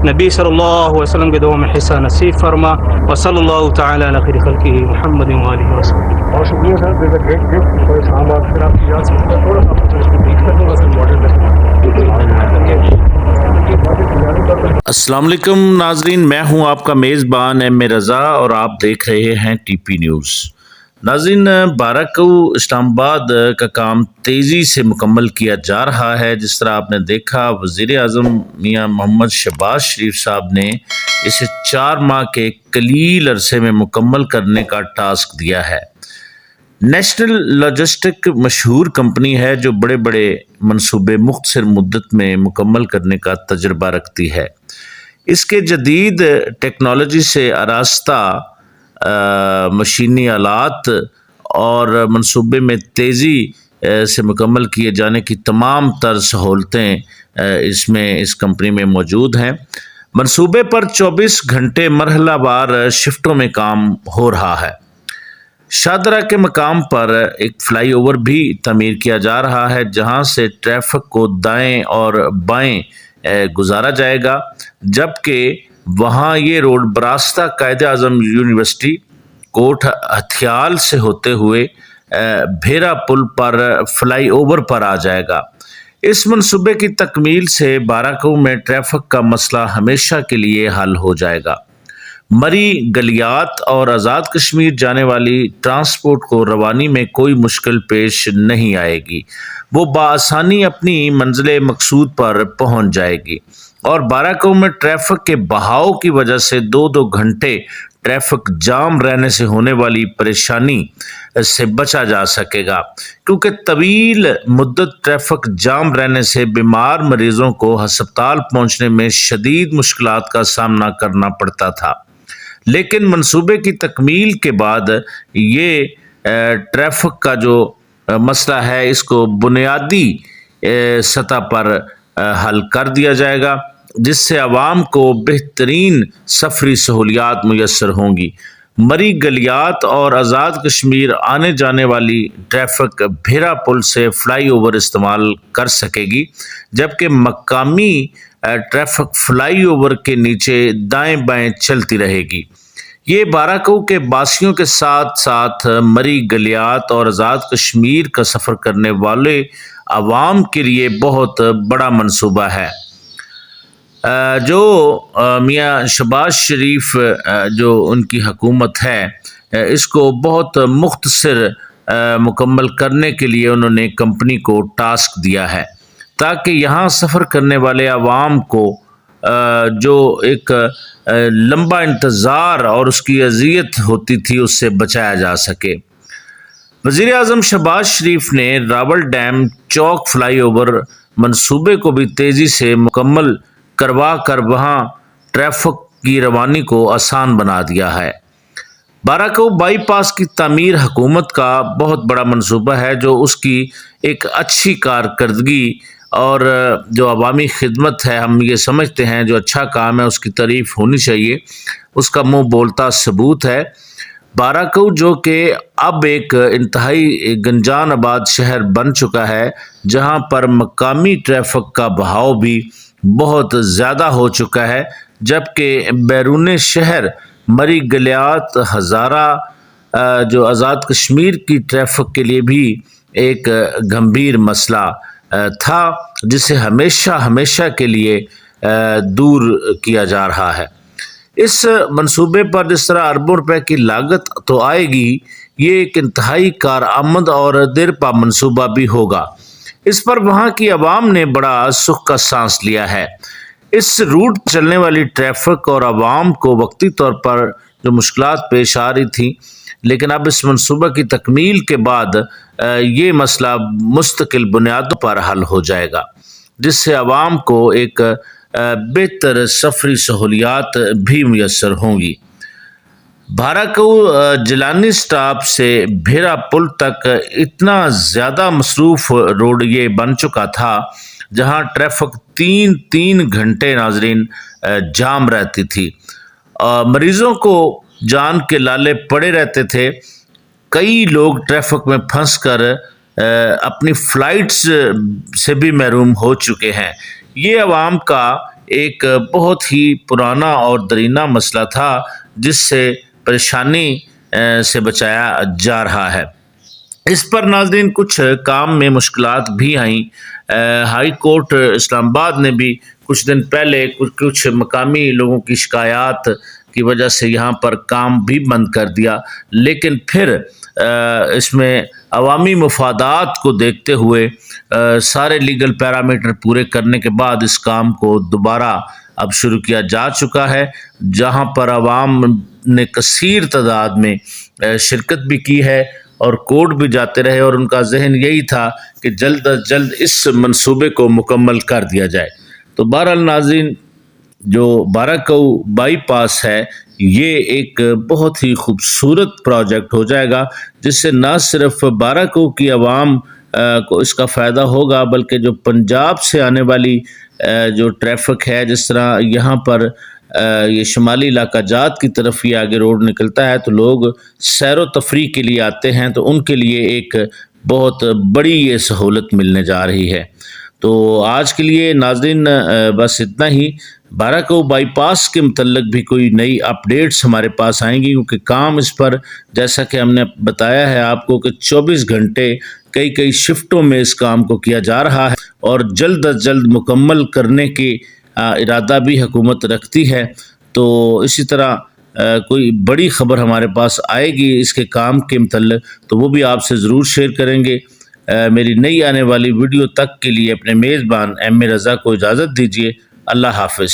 نبی صلی اللہ علیہ وسلم کے دعا میں حصہ نصیب فرما، وصلی اللہ تعالی علی خیر خلقہ محمد وآلہ وسلم۔ بہت شکریہ سر، دیر گریٹ گفٹ فار اسلام آباد۔ پھر آپ کی یاد سے تھوڑا سا آپ کو اس کو بریف کر دوں گا سر ماڈل میں۔ السلام علیکم ناظرین، میں ہوں آپ کا میزبان ایم اے رضا اور آپ دیکھ رہے ہیں ٹی پی نیوز۔ ناظرین، 12 کو اسلام آباد کا کام تیزی سے مکمل کیا جا رہا ہے۔ جس طرح آپ نے دیکھا، وزیر اعظم میاں محمد شہباز شریف صاحب نے اسے 4 ماہ کے قلیل عرصے میں مکمل کرنے کا ٹاسک دیا ہے۔ نیشنل لاجسٹک مشہور کمپنی ہے جو بڑے بڑے منصوبے مختصر مدت میں مکمل کرنے کا تجربہ رکھتی ہے۔ اس کے جدید ٹیکنالوجی سے آراستہ مشینی آلات اور منصوبے میں تیزی سے مکمل کیے جانے کی تمام تر سہولتیں اس کمپنی میں موجود ہیں۔ منصوبے پر 24 گھنٹے مرحلہ وار شفٹوں میں کام ہو رہا ہے۔ شاہدرہ کے مقام پر ایک فلائی اوور بھی تعمیر کیا جا رہا ہے، جہاں سے ٹریفک کو دائیں اور بائیں گزارا جائے گا، جبکہ وہاں یہ روڈ براستہ قائد اعظم یونیورسٹی، کوٹ ہتھیال سے ہوتے ہوئے بھیرا پل پر فلائی اوور پر آ جائے گا۔ اس منصوبے کی تکمیل سے 12 کو میں ٹریفک کا مسئلہ ہمیشہ کے لیے حل ہو جائے گا۔ مری گلیات اور آزاد کشمیر جانے والی ٹرانسپورٹ کو روانی میں کوئی مشکل پیش نہیں آئے گی، وہ بآسانی اپنی منزل مقصود پر پہنچ جائے گی، اور 12 کو میں ٹریفک کے بہاؤ کی وجہ سے 2 گھنٹے ٹریفک جام رہنے سے ہونے والی پریشانی سے بچا جا سکے گا، کیونکہ طویل مدت ٹریفک جام رہنے سے بیمار مریضوں کو ہسپتال پہنچنے میں شدید مشکلات کا سامنا کرنا پڑتا تھا۔ لیکن منصوبے کی تکمیل کے بعد یہ ٹریفک کا جو مسئلہ ہے اس کو بنیادی سطح پر حل کر دیا جائے گا، جس سے عوام کو بہترین سفری سہولیات میسر ہوں گی۔ مری گلیات اور آزاد کشمیر آنے جانے والی ٹریفک بھیرا پل سے فلائی اوور استعمال کر سکے گی، جبکہ مقامی ٹریفک فلائی اوور کے نیچے دائیں بائیں چلتی رہے گی۔ یہ 12 کو کے باسیوں کے ساتھ ساتھ مری گلیات اور آزاد کشمیر کا سفر کرنے والے عوام کے لیے بہت بڑا منصوبہ ہے۔ جو میاں شہباز شریف جو ان کی حکومت ہے، اس کو بہت مختصر مکمل کرنے کے لیے انہوں نے کمپنی کو ٹاسک دیا ہے، تاکہ یہاں سفر کرنے والے عوام کو جو ایک لمبا انتظار اور اس کی اذیت ہوتی تھی اس سے بچایا جا سکے۔ وزیر اعظم شہباز شریف نے راول ڈیم چوک فلائی اوور منصوبے کو بھی تیزی سے مکمل کروا کر وہاں ٹریفک کی روانی کو آسان بنا دیا ہے۔ 12 کو بائی پاس کی تعمیر حکومت کا بہت بڑا منصوبہ ہے، جو اس کی ایک اچھی کارکردگی اور جو عوامی خدمت ہے، ہم یہ سمجھتے ہیں جو اچھا کام ہے اس کی تعریف ہونی چاہیے، اس کا منہ بولتا ثبوت ہے۔ 12 کو جو کہ اب ایک انتہائی گنجان آباد شہر بن چکا ہے، جہاں پر مقامی ٹریفک کا بہاؤ بھی بہت زیادہ ہو چکا ہے، جبکہ بیرون شہر مری گلیات ہزارہ جو آزاد کشمیر کی ٹریفک کے لیے بھی ایک گمبھیر مسئلہ تھا، جسے ہمیشہ کے لیے دور کیا جا رہا ہے۔ اس منصوبے پر جس طرح اربوں روپے کی لاگت تو آئے گی، یہ ایک انتہائی کارآمد اور دیرپا منصوبہ بھی ہوگا۔ اس پر وہاں کی عوام نے بڑا سکھ کا سانس لیا ہے۔ اس روٹ پر چلنے والی ٹریفک اور عوام کو وقتی طور پر جو مشکلات پیش آ رہی تھیں، لیکن اب اس منصوبہ کی تکمیل کے بعد یہ مسئلہ مستقل بنیادوں پر حل ہو جائے گا، جس سے عوام کو ایک بہتر سفری سہولیات بھی میسر ہوں گی۔ 12 کو جیلانی سٹاپ سے بھیرا پل تک اتنا زیادہ مصروف روڈ یہ بن چکا تھا، جہاں ٹریفک 3 گھنٹے ناظرین جام رہتی تھی، مریضوں کو جان کے لالے پڑے رہتے تھے۔ کئی لوگ ٹریفک میں پھنس کر اپنی فلائٹس سے بھی محروم ہو چکے ہیں۔ یہ عوام کا ایک بہت ہی پرانا اور درینہ مسئلہ تھا جس سے پریشانی سے بچایا جا رہا ہے۔ اس پر ناظرین کچھ کام میں مشکلات بھی آئیں۔ ہائی کورٹ اسلام آباد نے بھی کچھ دن پہلے کچھ مقامی لوگوں کی شکایات کی وجہ سے یہاں پر کام بھی بند کر دیا، لیکن پھر اس میں عوامی مفادات کو دیکھتے ہوئے سارے لیگل پیرامیٹر پورے کرنے کے بعد اس کام کو دوبارہ اب شروع کیا جا چکا ہے، جہاں پر عوام نے کثیر تعداد میں شرکت بھی کی ہے اور کورٹ بھی جاتے رہے، اور ان کا ذہن یہی تھا کہ جلد از جلد اس منصوبے کو مکمل کر دیا جائے۔ تو بہرحال ناظرین، جو بارہ کوہ بائی پاس ہے یہ ایک بہت ہی خوبصورت پروجیکٹ ہو جائے گا، جس سے نہ صرف بارہ کوہ کی عوام کو اس کا فائدہ ہوگا، بلکہ جو پنجاب سے آنے والی جو ٹریفک ہے، جس طرح یہاں پر یہ شمالی علاقہ جات کی طرف یہ آگے روڈ نکلتا ہے تو لوگ سیر و تفریح کے لیے آتے ہیں، تو ان کے لیے ایک بہت بڑی یہ سہولت ملنے جا رہی ہے۔ تو آج کے لیے ناظرین بس اتنا ہی۔ بارہ کوہ بائی پاس کے متعلق بھی کوئی نئی اپڈیٹس ہمارے پاس آئیں گی، کیونکہ کام اس پر جیسا کہ ہم نے بتایا ہے آپ کو کہ 24 گھنٹے کئی شفٹوں میں اس کام کو کیا جا رہا ہے، اور جلد از جلد مکمل کرنے کے ارادہ بھی حکومت رکھتی ہے۔ تو اسی طرح کوئی بڑی خبر ہمارے پاس آئے گی اس کے کام کے متعلق تو وہ بھی آپ سے ضرور شیئر کریں گے۔ میری نئی آنے والی ویڈیو تک کے لیے اپنے میزبان ایم اے رضا کو اجازت دیجیے۔ اللہ حافظ۔